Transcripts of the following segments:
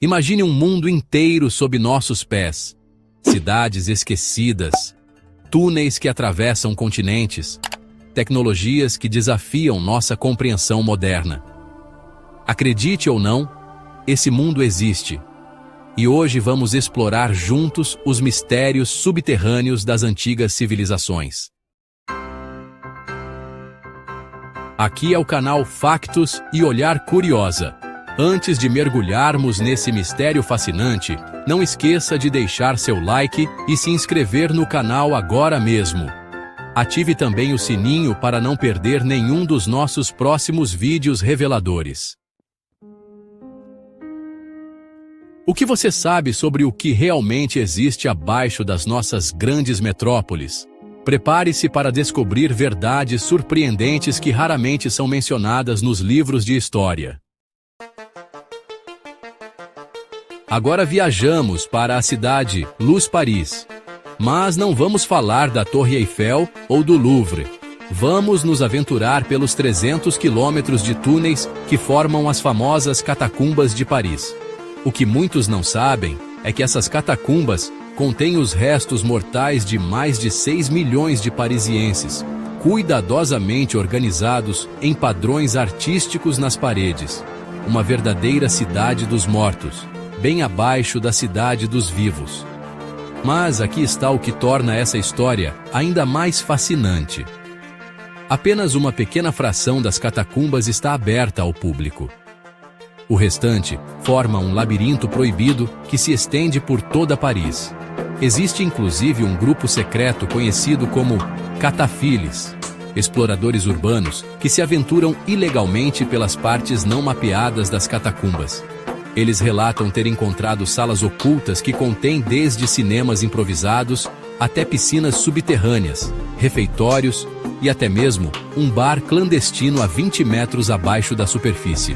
Imagine um mundo inteiro sob nossos pés. Cidades esquecidas, túneis que atravessam continentes, tecnologias que desafiam nossa compreensão moderna. Acredite ou não, esse mundo existe. E hoje vamos explorar juntos os mistérios subterrâneos das antigas civilizações. Aqui é o canal Factos e Olhar Curiosa. Antes de mergulharmos nesse mistério fascinante, não esqueça de deixar seu like e se inscrever no canal agora mesmo. Ative também o sininho para não perder nenhum dos nossos próximos vídeos reveladores. O que você sabe sobre o que realmente existe abaixo das nossas grandes metrópoles? Prepare-se para descobrir verdades surpreendentes que raramente são mencionadas nos livros de história. Agora viajamos para a cidade Luz Paris. Mas não vamos falar da Torre Eiffel ou do Louvre. Vamos nos aventurar pelos 300 quilômetros de túneis que formam as famosas catacumbas de Paris. O que muitos não sabem é que essas catacumbas contêm os restos mortais de mais de 6 milhões de parisienses, cuidadosamente organizados em padrões artísticos nas paredes. Uma verdadeira cidade dos mortos, bem abaixo da cidade dos vivos. Mas aqui está o que torna essa história ainda mais fascinante. Apenas uma pequena fração das catacumbas está aberta ao público. O restante forma um labirinto proibido que se estende por toda Paris. Existe inclusive um grupo secreto conhecido como cataphiles, exploradores urbanos que se aventuram ilegalmente pelas partes não mapeadas das catacumbas. Eles relatam ter encontrado salas ocultas que contêm desde cinemas improvisados até piscinas subterrâneas, refeitórios e até mesmo um bar clandestino a 20 metros abaixo da superfície.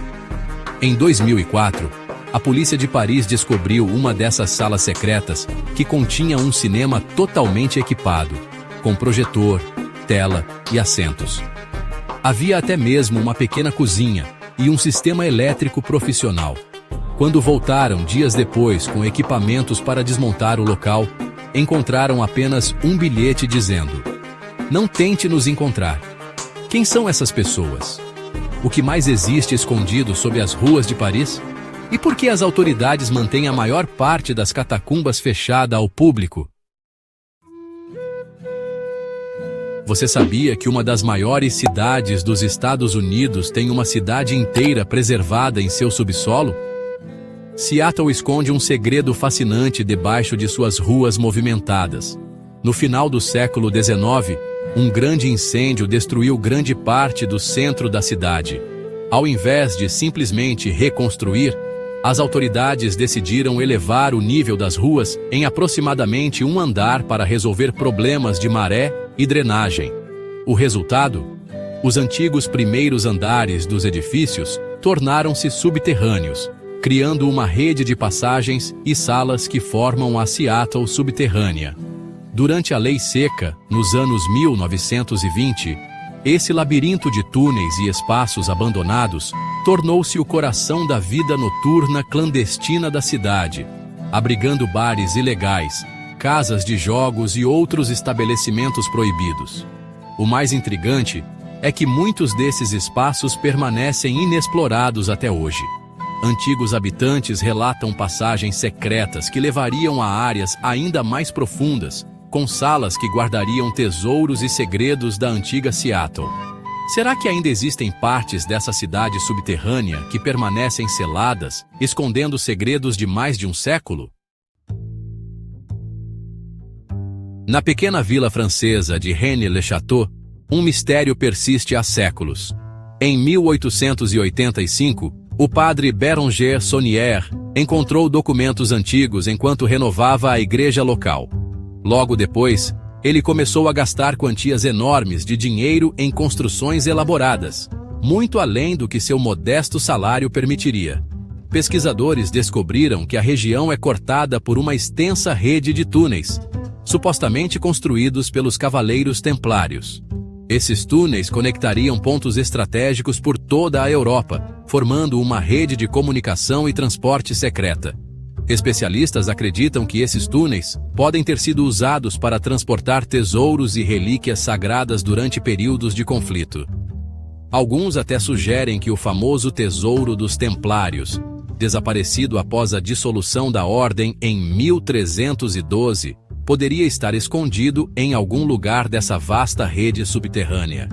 Em 2004, a polícia de Paris descobriu uma dessas salas secretas que continha um cinema totalmente equipado, com projetor, tela e assentos. Havia até mesmo uma pequena cozinha e um sistema elétrico profissional. Quando voltaram dias depois com equipamentos para desmontar o local, encontraram apenas um bilhete dizendo: "Não tente nos encontrar." Quem são essas pessoas? O que mais existe escondido sob as ruas de Paris? E por que as autoridades mantêm a maior parte das catacumbas fechada ao público? Você sabia que uma das maiores cidades dos Estados Unidos tem uma cidade inteira preservada em seu subsolo? Seattle esconde um segredo fascinante debaixo de suas ruas movimentadas. No final do século XIX, um grande incêndio destruiu grande parte do centro da cidade. Ao invés de simplesmente reconstruir, as autoridades decidiram elevar o nível das ruas em aproximadamente um andar para resolver problemas de maré e drenagem. O resultado? Os antigos primeiros andares dos edifícios tornaram-se subterrâneos, criando uma rede de passagens e salas que formam a Seattle subterrânea. Durante a Lei Seca, nos anos 1920, esse labirinto de túneis e espaços abandonados tornou-se o coração da vida noturna clandestina da cidade, abrigando bares ilegais, casas de jogos e outros estabelecimentos proibidos. O mais intrigante é que muitos desses espaços permanecem inexplorados até hoje. Antigos habitantes relatam passagens secretas que levariam a áreas ainda mais profundas, com salas que guardariam tesouros e segredos da antiga Seattle. Será que ainda existem partes dessa cidade subterrânea que permanecem seladas, escondendo segredos de mais de um século? Na pequena vila francesa de Rennes-le-Château, um mistério persiste há séculos. Em 1885, o padre Béranger Saunière encontrou documentos antigos enquanto renovava a igreja local. Logo depois, ele começou a gastar quantias enormes de dinheiro em construções elaboradas, muito além do que seu modesto salário permitiria. Pesquisadores descobriram que a região é cortada por uma extensa rede de túneis, supostamente construídos pelos Cavaleiros Templários. Esses túneis conectariam pontos estratégicos por toda a Europa, formando uma rede de comunicação e transporte secreta. Especialistas acreditam que esses túneis podem ter sido usados para transportar tesouros e relíquias sagradas durante períodos de conflito. Alguns até sugerem que o famoso Tesouro dos Templários, desaparecido após a dissolução da Ordem em 1312, poderia estar escondido em algum lugar dessa vasta rede subterrânea.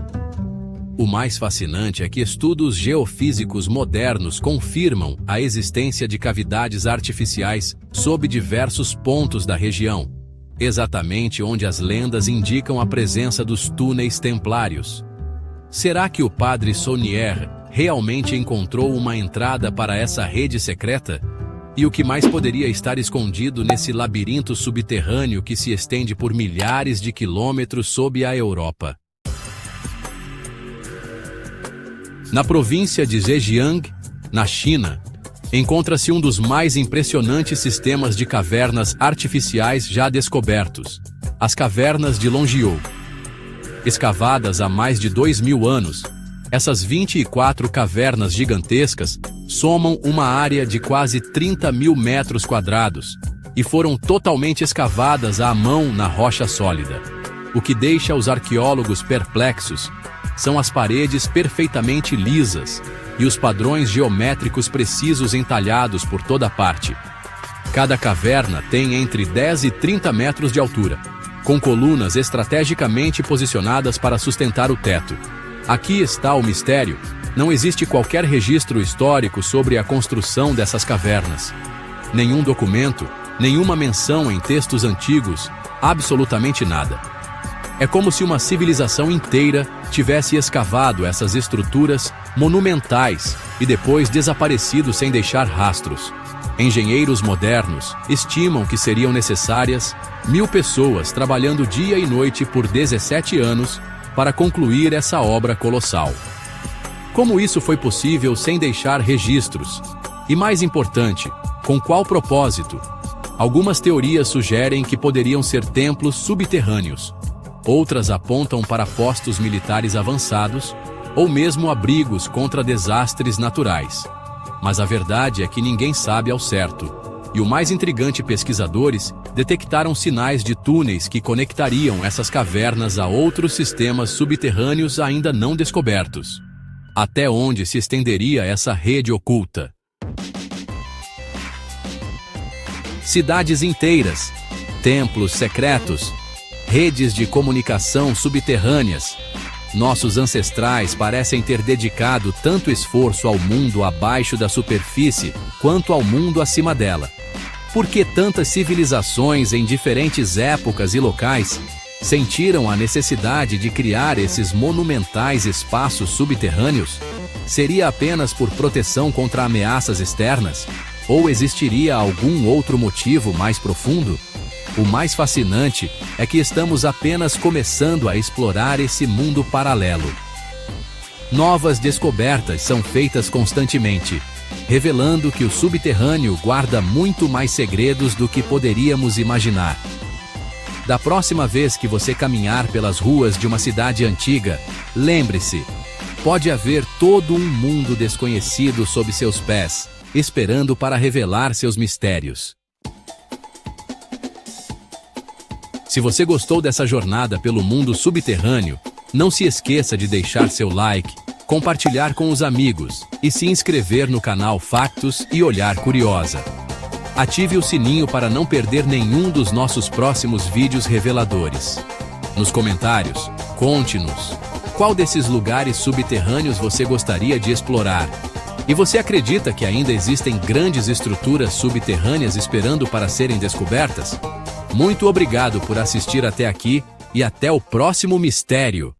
O mais fascinante é que estudos geofísicos modernos confirmam a existência de cavidades artificiais sob diversos pontos da região, exatamente onde as lendas indicam a presença dos túneis templários. Será que o padre Saunier realmente encontrou uma entrada para essa rede secreta? E o que mais poderia estar escondido nesse labirinto subterrâneo que se estende por milhares de quilômetros sob a Europa? Na província de Zhejiang, na China, encontra-se um dos mais impressionantes sistemas de cavernas artificiais já descobertos, as cavernas de Longyou. Escavadas há mais de 2000 anos, essas 24 cavernas gigantescas somam uma área de quase 30 mil metros quadrados e foram totalmente escavadas à mão na rocha sólida. O que deixa os arqueólogos perplexos são as paredes perfeitamente lisas e os padrões geométricos precisos entalhados por toda parte. Cada caverna tem entre 10 e 30 metros de altura, com colunas estrategicamente posicionadas para sustentar o teto. Aqui está o mistério: não existe qualquer registro histórico sobre a construção dessas cavernas. Nenhum documento, nenhuma menção em textos antigos, absolutamente nada. É como se uma civilização inteira tivesse escavado essas estruturas monumentais e depois desaparecido sem deixar rastros. Engenheiros modernos estimam que seriam necessárias 1000 pessoas trabalhando dia e noite por 17 anos para concluir essa obra colossal. Como isso foi possível sem deixar registros? E mais importante, com qual propósito? Algumas teorias sugerem que poderiam ser templos subterrâneos. Outras apontam para postos militares avançados, ou mesmo abrigos contra desastres naturais. Mas a verdade é que ninguém sabe ao certo. E o mais intrigante, pesquisadores detectaram sinais de túneis que conectariam essas cavernas a outros sistemas subterrâneos ainda não descobertos. Até onde se estenderia essa rede oculta? Cidades inteiras, templos secretos, redes de comunicação subterrâneas. Nossos ancestrais parecem ter dedicado tanto esforço ao mundo abaixo da superfície quanto ao mundo acima dela. Por que tantas civilizações em diferentes épocas e locais sentiram a necessidade de criar esses monumentais espaços subterrâneos? Seria apenas por proteção contra ameaças externas? Ou existiria algum outro motivo mais profundo? O mais fascinante é que estamos apenas começando a explorar esse mundo paralelo. Novas descobertas são feitas constantemente, revelando que o subterrâneo guarda muito mais segredos do que poderíamos imaginar. Da próxima vez que você caminhar pelas ruas de uma cidade antiga, lembre-se, pode haver todo um mundo desconhecido sob seus pés, esperando para revelar seus mistérios. Se você gostou dessa jornada pelo mundo subterrâneo, não se esqueça de deixar seu like, compartilhar com os amigos e se inscrever no canal Factos e Olhar Curiosa. Ative o sininho para não perder nenhum dos nossos próximos vídeos reveladores. Nos comentários, conte-nos qual desses lugares subterrâneos você gostaria de explorar. E você acredita que ainda existem grandes estruturas subterrâneas esperando para serem descobertas? Muito obrigado por assistir até aqui e até o próximo mistério!